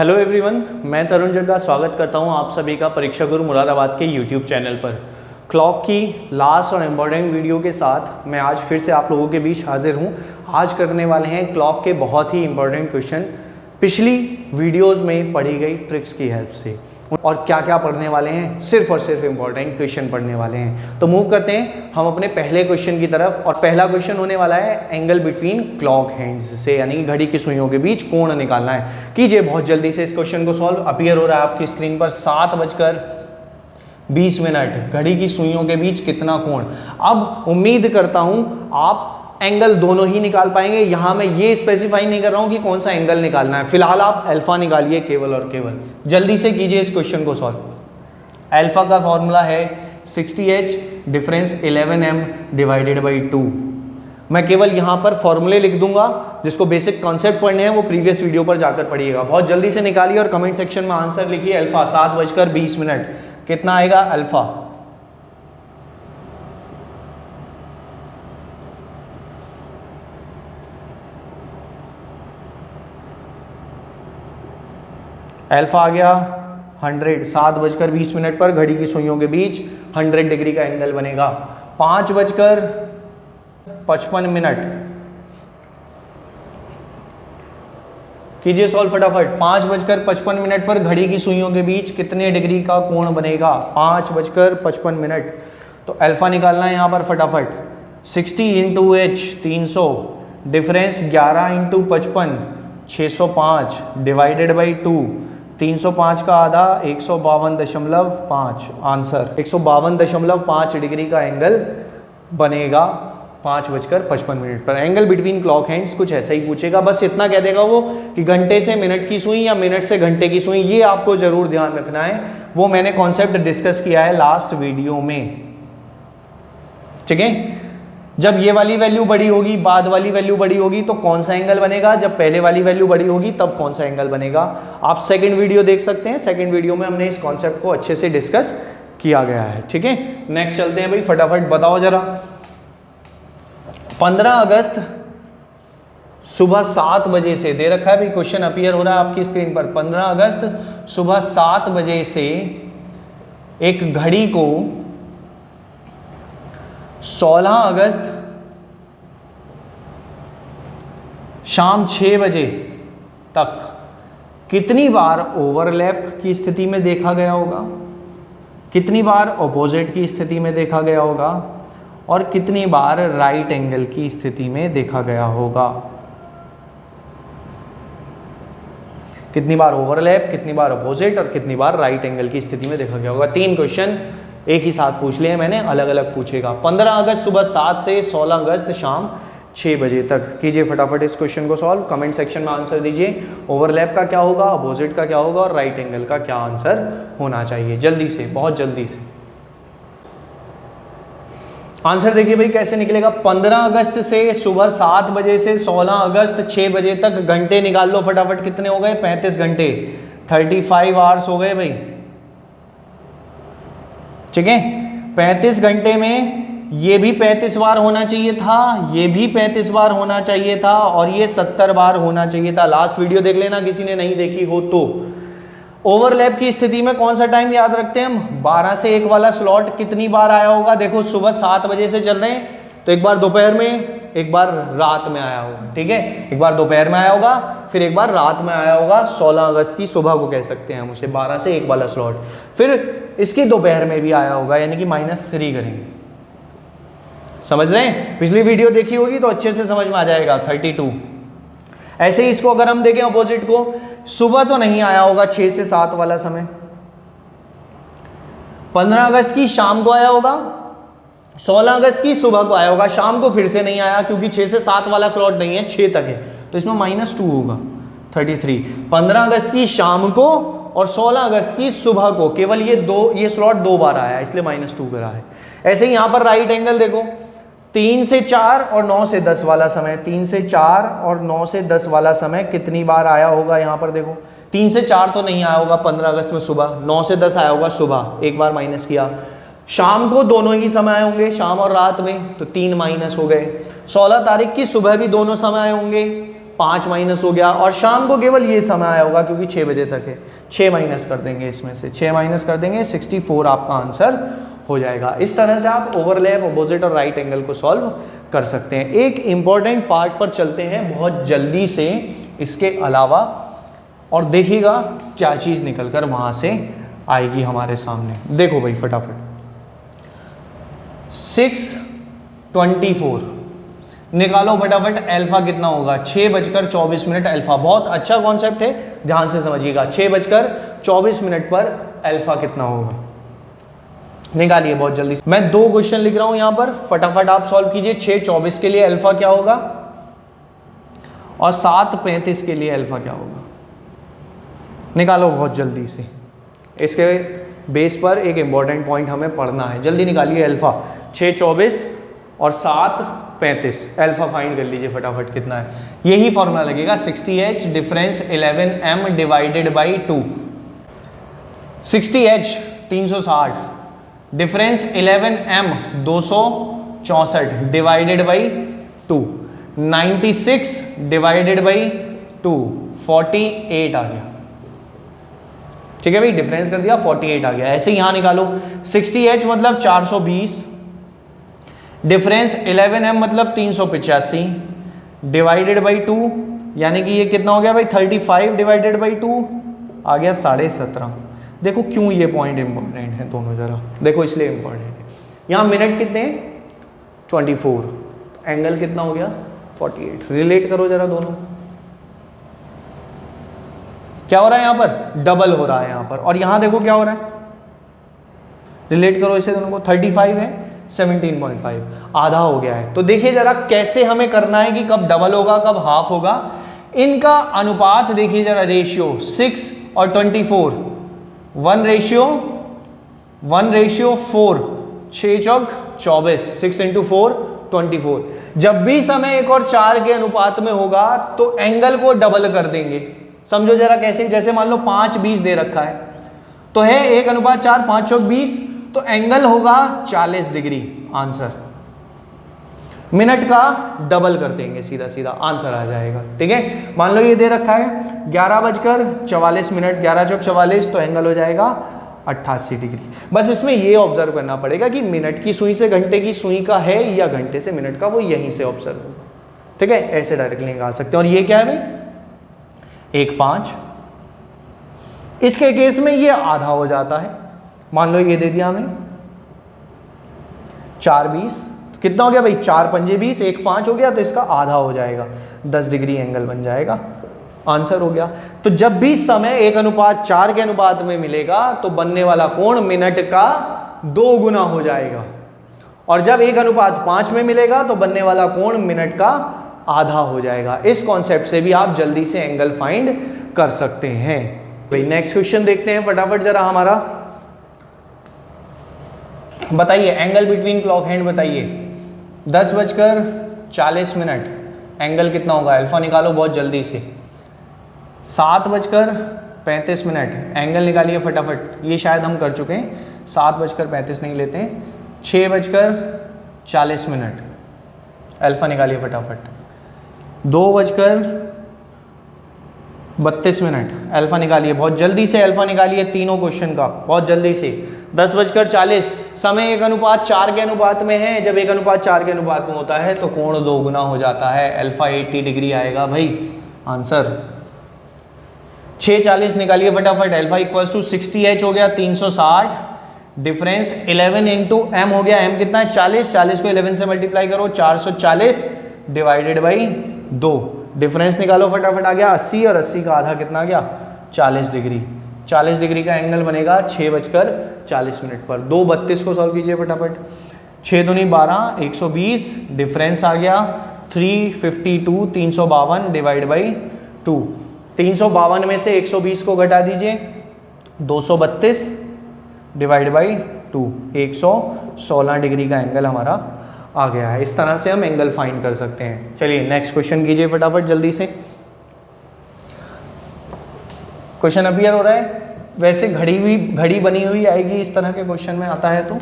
Hello everyone, मैं तरुण जग्गा स्वागत करता हूं आप सभी का परीक्षा गुरु मुरादाबाद के यूट्यूब चैनल पर। क्लॉक की लास्ट और इम्पॉर्टेंट वीडियो के साथ मैं आज फिर से आप लोगों के बीच हाजिर हूं। आज करने वाले हैं क्लॉक के बहुत ही इंपॉर्टेंट क्वेश्चन पिछली वीडियोस में पढ़ी गई ट्रिक्स की हेल्प से। और क्या क्या पढ़ने वाले हैं, सिर्फ और सिर्फ इंपॉर्टेंट क्वेश्चन पढ़ने वाले हैं। तो मूव करते हैं हम अपने पहले क्वेश्चन की तरफ। और पहला क्वेश्चन होने वाला है एंगल बिटवीन क्लॉक हैंड्स से, यानी कि घड़ी की सुइयों के बीच कोण निकालना है। कीजिए बहुत जल्दी से इस क्वेश्चन को सॉल्व। अपीयर हो रहा है आपकी स्क्रीन पर 7:20 घड़ी की सुइयों के बीच कितना कोण। अब उम्मीद करता हूं आप एंगल दोनों ही निकाल पाएंगे। यहां मैं ये स्पेसिफाई नहीं कर रहा हूं कि कौन सा एंगल निकालना है। फिलहाल आप अल्फा निकालिए केवल और केवल। जल्दी से कीजिए इस क्वेश्चन को सॉल्व। अल्फा का फॉर्मूला है 60h difference 11m divided by 2। मैं केवल यहां पर फॉर्मूले लिख दूंगा, जिसको बेसिक कॉन्सेप्ट पढ़ने हैं वो प्रीवियस वीडियो पर जाकर पढ़िएगा। बहुत जल्दी से निकालिए और कमेंट सेक्शन में आंसर लिखिए। अल्फा 7:20 कितना आएगा अल्फा? अल्फा आ गया 100। 7:20 पर घड़ी की सुइयों के बीच 100 डिग्री का एंगल बनेगा। 5:55 कीजिए सॉल्व फटाफट। 5:55 पर घड़ी की सुइयों के बीच कितने डिग्री का कोण बनेगा? 5:55। तो अल्फा निकालना है यहाँ पर फटाफट। 60 × h 300 डिफरेंस 11 × 55 605 डिवाइडेड बाई 2। 305 का आधा 152.5। आंसर 152.5 डिग्री का एंगल बनेगा 5:55 पर। एंगल बिटवीन क्लॉक हैंड्स कुछ ऐसा ही पूछेगा, बस इतना कह देगा वो कि घंटे से मिनट की सुई या मिनट से घंटे की सुई। ये आपको जरूर ध्यान रखना है, वो मैंने कॉन्सेप्ट डिस्कस किया है लास्ट वीडियो में। ठीक है, जब ये वाली वैल्यू बड़ी होगी, बाद वाली वैल्यू बड़ी होगी, तो कौन सा एंगल बनेगा? जब पहले वाली वैल्यू बड़ी होगी तब कौन सा एंगल बनेगा? आप सेकंड वीडियो देख सकते हैं। सेकंड वीडियो में हमने इस कॉन्सेप्ट को अच्छे से डिस्कस किया गया है। ठीक है, नेक्स्ट चलते हैं भाई, फटाफट बताओ जरा। 15 अगस्त सुबह 7 बजे से दे रखा है भाई, क्वेश्चन अपीयर हो रहा है आपकी स्क्रीन पर। 15 अगस्त सुबह 7 बजे से एक घड़ी को 16 अगस्त शाम 6 बजे तक कितनी बार ओवरलैप की स्थिति में देखा गया होगा, कितनी बार ऑपोजिट की स्थिति में देखा गया होगा, और कितनी बार राइट एंगल की स्थिति में देखा गया होगा। कितनी बार ओवरलैप, कितनी बार ऑपोजिट और कितनी बार राइट एंगल की स्थिति में देखा गया होगा। 3 क्वेश्चन एक ही साथ पूछ लिए मैंने, अलग अलग पूछेगा। 15 अगस्त सुबह 7 से 16 अगस्त शाम 6 बजे तक। कीजिए फटाफट इस क्वेश्चन को सॉल्व। कमेंट सेक्शन में आंसर दीजिए। ओवरलैप का क्या होगा, अपोजिट का क्या होगा और राइट एंगल का क्या आंसर होना चाहिए। जल्दी से, बहुत जल्दी से आंसर देखिए भाई कैसे निकलेगा। 15 अगस्त से सुबह 7 बजे से 16 अगस्त 6 बजे तक घंटे निकाल लो फटाफट। कितने हो गए? 35 घंटे, 35 आवर्स हो गए भाई। ठीक है, 35 घंटे में ये भी 35 बार होना चाहिए था, ये भी 35 बार होना चाहिए था, और ये 70 बार होना चाहिए था। लास्ट वीडियो देख लेना किसी ने नहीं देखी हो तो। ओवरलैप की स्थिति में कौन सा टाइम याद रखते हैं हम? 12 से 1 वाला स्लॉट कितनी बार आया होगा? देखो सुबह 7 बजे से चल रहे हैं, तो एक बार दोपहर में, एक बार रात में आया होगा। ठीक है, एक बार दोपहर में आया होगा, फिर एक बार रात में आया होगा। 16 अगस्त की सुबह को कह सकते हैं हम उसे, 12 से 1 वाला स्लॉट। फिर इसकी दोपहर में भी आया होगा, यानी कि -3 करेंगे। समझ रहे हैं? पिछली वीडियो देखी होगी तो अच्छे से समझ में आ जाएगा। 32। ऐसे ही इसको अगर हम देखें अपोजिट को, सुबह तो नहीं आया होगा 6 से 7 वाला समय, 15 अगस्त की शाम को आया होगा, 16 अगस्त की सुबह को आया होगा। शाम को फिर से नहीं आया क्योंकि 6 से 7 वाला स्लॉट नहीं है, 6 तक है, तो इसमें -2 होगा, 33। 15 अगस्त की शाम को और 16 अगस्त की सुबह को, केवल ये स्लॉट 2 बार आया है, इसलिए -2 करा है। ऐसे ही यहां पर राइट एंगल देखो, 3 से 4 और 9 से 10 वाला समय, 3 से 4 और 9 से 10 वाला समय कितनी बार आया होगा? यहाँ पर देखो 3 से 4 तो नहीं आया होगा 15 अगस्त में सुबह, 9 से 10 आया होगा सुबह, एक बार माइनस किया। शाम को दोनों ही समय आए होंगे, शाम और रात में, तो 3 माइनस हो गए। 16 तारीख की सुबह भी दोनों समय आए होंगे, 5 माइनस हो गया, और शाम को केवल ये समय आया होगा क्योंकि 6 बजे तक है। 6 माइनस कर देंगे, इसमें से 6 माइनस कर देंगे, 64 आपका आंसर हो जाएगा। इस तरह से आप ओवरलैप, अपोजिट और राइट एंगल को सॉल्व कर सकते हैं। एक इंपॉर्टेंट पार्ट पर चलते हैं बहुत जल्दी से इसके अलावा, और देखिएगा क्या चीज़ निकल कर वहाँ से आएगी हमारे सामने। देखो भाई फटाफट, 6:24 निकालो फटाफट, अल्फा कितना होगा? 6:24 अल्फा। बहुत अच्छा कॉन्सेप्ट है, ध्यान से समझिएगा। 6:24 पर अल्फा कितना होगा, निकालिए बहुत जल्दी से। मैं 2 क्वेश्चन लिख रहा हूं यहां पर, फटाफट आप सॉल्व कीजिए। 6:24 के लिए अल्फा क्या होगा और 7:35 के लिए अल्फा क्या होगा, निकालो बहुत जल्दी से। इसके बेस पर एक इंपॉर्टेंट पॉइंट हमें पढ़ना है, जल्दी निकालिए अल्फा। 6:24 और 7:35 अल्फा फाइंड कर लीजिए फटाफट, कितना है? यही फॉर्मूला लगेगा, 60h difference 11m divided by 2। 60h 360, difference 11m 264 divided by 2, 96 divided by 2, 48 आ गया। ठीक है भाई, डिफरेंस कर दिया, 48 आ गया। ऐसे यहां निकालो, 60h मतलब 420, डिफरेंस 11m मतलब 385 डिवाइडेड बाई 2, यानी कि ये कितना हो गया भाई? 35 डिवाइडेड बाई 2 आ गया 17.5। देखो क्यों ये पॉइंट इंपॉर्टेंट है दोनों, जरा देखो इसलिए इंपॉर्टेंट है। यहाँ मिनट कितने हैं? 24, एंगल कितना हो गया? 48। रिलेट करो जरा दोनों, क्या हो रहा है यहाँ पर? डबल हो रहा है यहाँ पर, और यहाँ देखो क्या हो रहा है, रिलेट करो इसे दोनों को। 35 है, 17.5 आधा हो गया है। तो देखिए जरा कैसे हमें करना है कि कब डबल होगा कब हाफ होगा। इनका अनुपात देखिए जरा, रेशियो 6 और 24, 1:4, 6 चौक 24, 6 × 4 24। जब भी समय 1 और 4 के अनुपात में होगा तो एंगल को डबल कर देंगे। समझो जरा कैसे, जैसे मान लो 5:20 दे रखा है, तो है 1:4, 5 चौक 20, तो एंगल होगा 40 डिग्री। आंसर मिनट का डबल कर देंगे, सीधा सीधा आंसर आ जाएगा। ठीक है, मान लो ये दे रखा है 11:44, 11 चौक 44, तो एंगल हो जाएगा 88 डिग्री। बस इसमें ये ऑब्जर्व करना पड़ेगा कि मिनट की सुई से घंटे की सुई का है या घंटे से मिनट का, वो यहीं से ऑब्जर्व होगा। ठीक है, ऐसे डायरेक्टली निकाल सकते हैं। और ये क्या है भाई? 1:5। इसके केस में ये आधा हो जाता है। मान लो ये दे दिया हमें 4:20, तो कितना हो गया भाई? 4×5 20, 1:5 हो गया, तो इसका आधा हो जाएगा, 10 डिग्री एंगल बन जाएगा। आंसर हो गया। तो जब भी समय 1:4 के अनुपात में मिलेगा तो बनने वाला कोण मिनट का 2 गुना हो जाएगा, और जब 1:5 में मिलेगा तो बनने वाला कोण मिनट का आधा हो जाएगा। इस कॉन्सेप्ट से भी आप जल्दी से एंगल फाइंड कर सकते हैं। भाई नेक्स्ट क्वेश्चन देखते हैं फटाफट जरा हमारा। बताइए एंगल बिटवीन क्लॉक हैंड, बताइए 10:40 एंगल कितना होगा? अल्फा निकालो बहुत जल्दी से। 7:35 एंगल निकालिए फटाफट, ये शायद हम कर चुके हैं। 7:35 नहीं लेते हैं, 6:40 अल्फा निकालिए फटाफट। 2:32 अल्फा निकालिए बहुत जल्दी से, अल्फा निकालिए तीनों क्वेश्चन का बहुत जल्दी से। 10:40 समय 1:4 के अनुपात में है, जब 1:4 के अनुपात में होता है तो कोण 2 गुना हो जाता है, अल्फा 80 डिग्री आएगा भाई आंसर। 6:40 निकालिए फटाफट, अल्फा = 60h हो गया 360, डिफरेंस 11 × m हो गया, m कितना है 40, 40 को 11 से मल्टीप्लाई करो 440 डिवाइडेड बाई 2, डिफरेंस निकालो फटाफट, आ गया 80, और 80 का आधा कितना आ गया 40 डिग्री। 40 डिग्री का एंगल बनेगा 6:40 पर। 2:32 को सॉल्व कीजिए फटाफट। 6 दूनी 12, 120, डिफरेंस आ गया 352, 352 डिवाइड बाई 2। 352 में से 120 को घटा दीजिए, 232 डिवाइड बाई 2, 116 डिग्री का एंगल हमारा आ गया है। इस तरह से हम एंगल फाइंड कर सकते हैं। चलिए नेक्स्ट क्वेश्चन कीजिए फटाफट जल्दी से। क्वेश्चन अपीयर हो रहा है, वैसे घड़ी बनी हुई आएगी इस तरह के क्वेश्चन में आता है तो।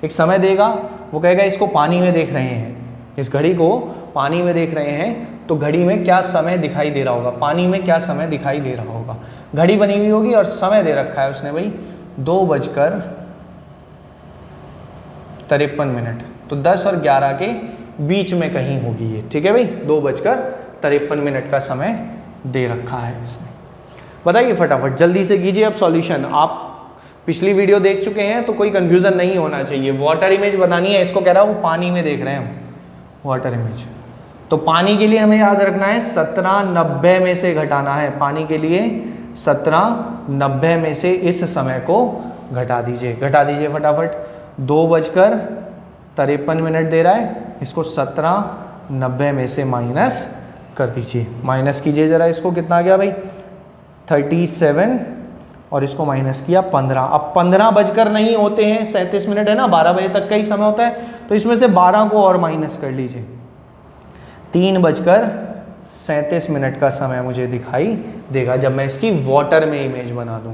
एक समय देगा, वो कहेगा इसको पानी में देख रहे हैं, इस घड़ी को पानी में देख रहे हैं तो घड़ी में क्या समय दिखाई दे रहा होगा, पानी में क्या समय दिखाई दे रहा होगा। घड़ी बनी हुई होगी और समय दे रखा है उसने भाई 2:53, तो 10 और 11 के बीच में कहीं होगी ये, ठीक है भाई। 2:53 का समय दे रखा है इसने। बताइए फटाफट जल्दी से कीजिए अब सॉल्यूशन। आप पिछली वीडियो देख चुके हैं तो कोई कंफ्यूजन नहीं होना चाहिए। वाटर इमेज बनानी है, इसको कह रहा हूँ पानी में देख रहे हैं हम वाटर इमेज। तो पानी के लिए हमें याद रखना है 17:90 में से घटाना है। पानी के लिए 17:90 में से इस समय को घटा दीजिए फटाफट। 2:53 दे रहा है, इसको 17:90 में से माइनस कर दीजिए। माइनस कीजिए जरा, इसको कितना आ गया भाई 37 और इसको माइनस किया 15। अब 15 बजकर नहीं होते हैं 37 मिनट है ना, 12 बजे तक का ही समय होता है, तो इसमें से 12 को और माइनस कर लीजिए। 3:37 का समय मुझे दिखाई देगा जब मैं इसकी वाटर में इमेज बना दूं।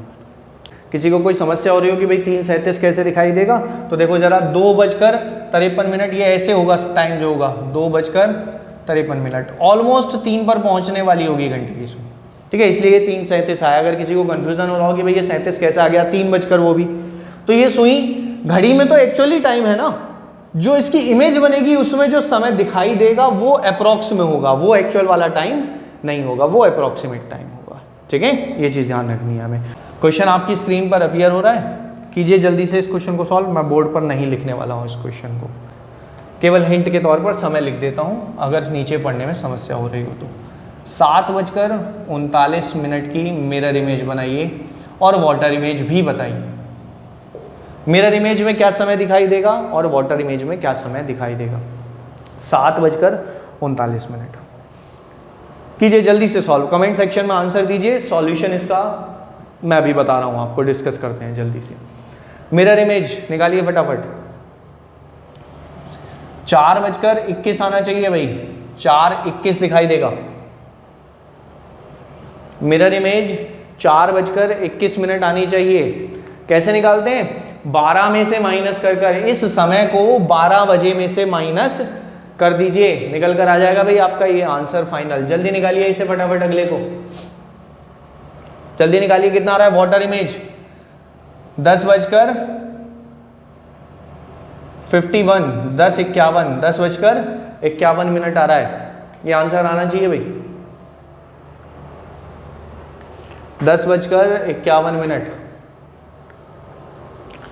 किसी को कोई समस्या हो रही हो कि भाई 3:37 कैसे दिखाई देगा, तो देखो जरा 2:53 ये ऐसे होगा टाइम जो होगा 2:53, ऑलमोस्ट 3 पर पहुंचने वाली होगी घंटे की सुई, ठीक है, इसलिए ये 3:37 आया। अगर किसी को कंफ्यूजन हो रहा हो कि भाई ये 37 कैसे आ गया 3 बजकर वो भी, तो ये सुई घड़ी में तो एक्चुअली टाइम है ना, जो इसकी इमेज बनेगी उसमें जो समय दिखाई देगा वो अप्रॉक्स में होगा, वो एक्चुअल वाला टाइम नहीं होगा, वो अप्रॉक्सीमेट टाइम होगा, ठीक है। ये चीज़ ध्यान रखनी है हमें। क्वेश्चन आपकी स्क्रीन पर अपीयर हो रहा है, कीजिए जल्दी से इस क्वेश्चन को सॉल्व। मैं बोर्ड पर नहीं लिखने वाला हूँ इस क्वेश्चन को, केवल हिंट के तौर पर समय लिख देता हूँ अगर नीचे पढ़ने में समस्या हो रही हो तो। 7:39 की मिरर इमेज बनाइए और वाटर इमेज भी बताइए। मिरर इमेज में क्या समय दिखाई देगा और वाटर इमेज में क्या समय दिखाई देगा। 7:39 कीजिए जल्दी से सॉल्व। कमेंट सेक्शन में आंसर दीजिए। सॉल्यूशन इसका मैं भी बता रहा हूं आपको, डिस्कस करते हैं जल्दी से। मिरर इमेज निकालिए फटाफट। 4:21 आना चाहिए भाई, 4:21 दिखाई देगा। मिरर इमेज 4:21 आनी चाहिए। कैसे निकालते हैं, 12 में से माइनस कर इस समय को 12 बजे में से माइनस कर दीजिए, निकल कर आ जाएगा भाई आपका ये आंसर फाइनल। जल्दी निकालिए इसे फटाफट, अगले को जल्दी निकालिए। कितना आ रहा है वाटर इमेज 10:51, 10:51, 10:51 आ रहा है। ये आंसर आना चाहिए भाई 10:51,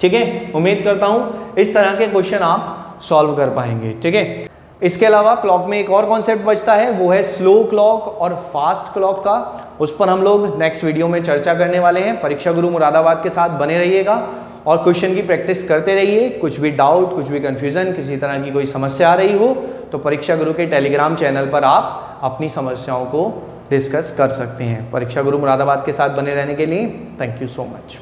ठीक है। उम्मीद करता हूं इस तरह के क्वेश्चन आप सॉल्व कर पाएंगे, ठीक है। इसके अलावा क्लॉक में एक और कॉन्सेप्ट बचता है, वो है स्लो क्लॉक और फास्ट क्लॉक का। उस पर हम लोग नेक्स्ट वीडियो में चर्चा करने वाले हैं। परीक्षा गुरु मुरादाबाद के साथ बने रहिएगा और क्वेश्चन की प्रैक्टिस करते रहिए। कुछ भी डाउट, कुछ भी कंफ्यूजन, किसी तरह की कोई समस्या आ रही हो तो परीक्षा गुरु के टेलीग्राम चैनल पर आप अपनी समस्याओं को डिस्कस कर सकते हैं। परीक्षा गुरु मुरादाबाद के साथ बने रहने के लिए थैंक यू सो मच।